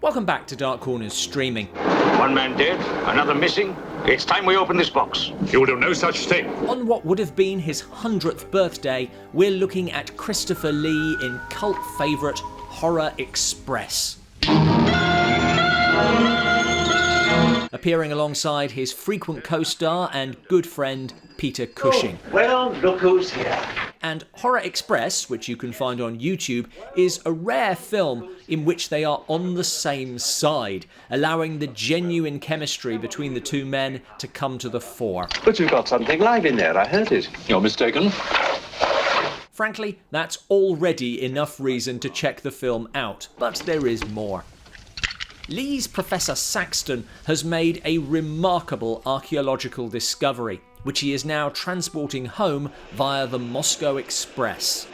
Welcome back to Dark Corners Streaming. One man dead, another missing. It's time we open this box. You'll do no such thing. On what would have been his 100th birthday, we're looking at Christopher Lee in cult favourite Horror Express. Appearing alongside his frequent co-star and good friend Peter Cushing. Oh, well, look who's here. And Horror Express, which you can find on YouTube, is a rare film in which they are on the same side, allowing the genuine chemistry between the two men to come to the fore. But you've got something live in there, I heard it. You're mistaken. Frankly, that's already enough reason to check the film out, but there is more. Lee's Professor Saxton has made a remarkable archaeological discovery, which he is now transporting home via the Moscow Express.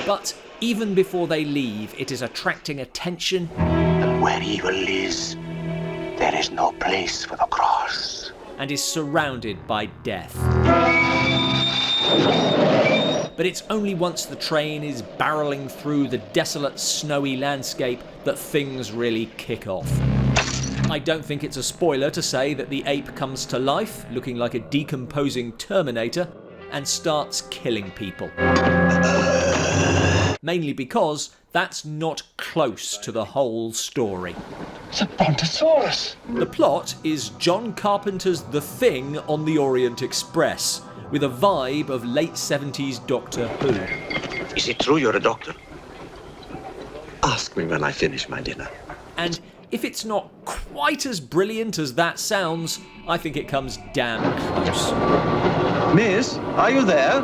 But even before they leave, it is attracting attention. And where evil is, there is no place for the cross. And is surrounded by death. But it's only once the train is barrelling through the desolate, snowy landscape that things really kick off. I don't think it's a spoiler to say that the ape comes to life, looking like a decomposing Terminator, and starts killing people. Mainly because that's not close to the whole story. It's a brontosaurus. The plot is John Carpenter's The Thing on the Orient Express, with a vibe of late 70s Doctor Who. Is it true you're a doctor? Ask me when I finish my dinner. And if it's not quite as brilliant as that sounds, I think it comes damn close. Miss, are you there?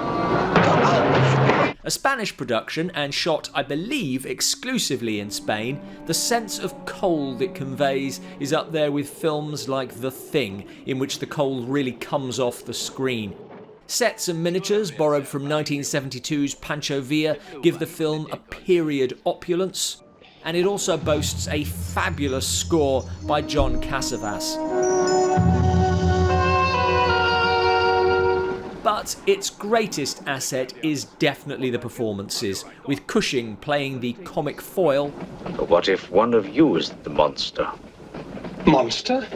A Spanish production and shot, I believe, exclusively in Spain, the sense of cold it conveys is up there with films like The Thing, in which the cold really comes off the screen. Sets and miniatures borrowed from 1972's Pancho Villa give the film a period opulence, and it also boasts a fabulous score by John Cassavetes. But its greatest asset is definitely the performances, with Cushing playing the comic foil. But what if one of you is the monster? Monster?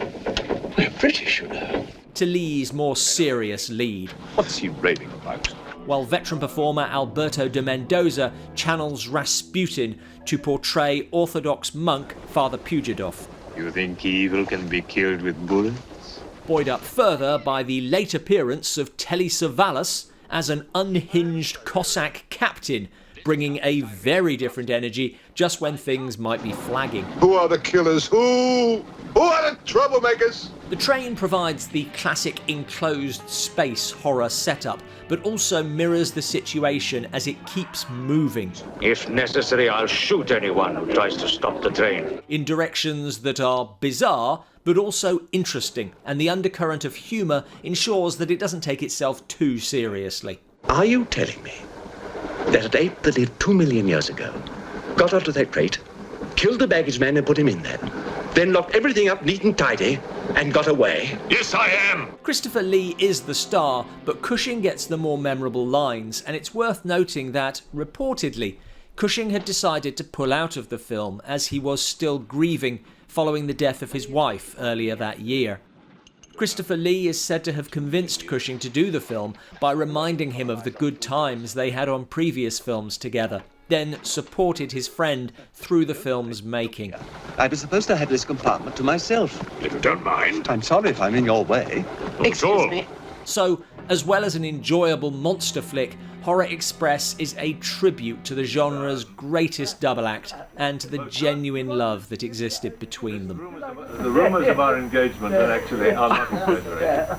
We're British, you know. To Lee's more serious lead, What's he raving about? while veteran performer Alberto de Mendoza channels Rasputin to portray Orthodox monk Father Pujadov. You think evil can be killed with bullets? Buoyed up further by the late appearance of Telly Savalas as an unhinged Cossack captain, bringing a very different energy just when things might be flagging. Who are the killers? Who are the troublemakers? The train provides the classic enclosed space horror setup, but also mirrors the situation as it keeps moving. If necessary, I'll shoot anyone who tries to stop the train. In directions that are bizarre, but also interesting, and the undercurrent of humour ensures that it doesn't take itself too seriously. Are you telling me that an ape that lived 2 million years ago got onto that crate, killed the baggage man and put him in there, then locked everything up neat and tidy and got away? Yes, I am. Christopher Lee is the star, but Cushing gets the more memorable lines, and it's worth noting that, reportedly, Cushing had decided to pull out of the film as he was still grieving following the death of his wife earlier that year. Christopher Lee is said to have convinced Cushing to do the film by reminding him of the good times they had on previous films together, then supported his friend through the film's making. I was supposed to have this compartment to myself. If you don't mind. I'm sorry if I'm in your way. Excuse me. So, as well as an enjoyable monster flick, Horror Express is a tribute to the genre's greatest double act and to the genuine love that existed between them. The rumours of our engagement are actually not exaggerated.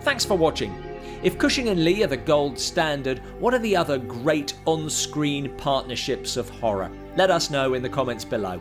Thanks for watching. If Cushing and Lee are the gold standard, what are the other great on-screen partnerships of horror? Let us know in the comments below.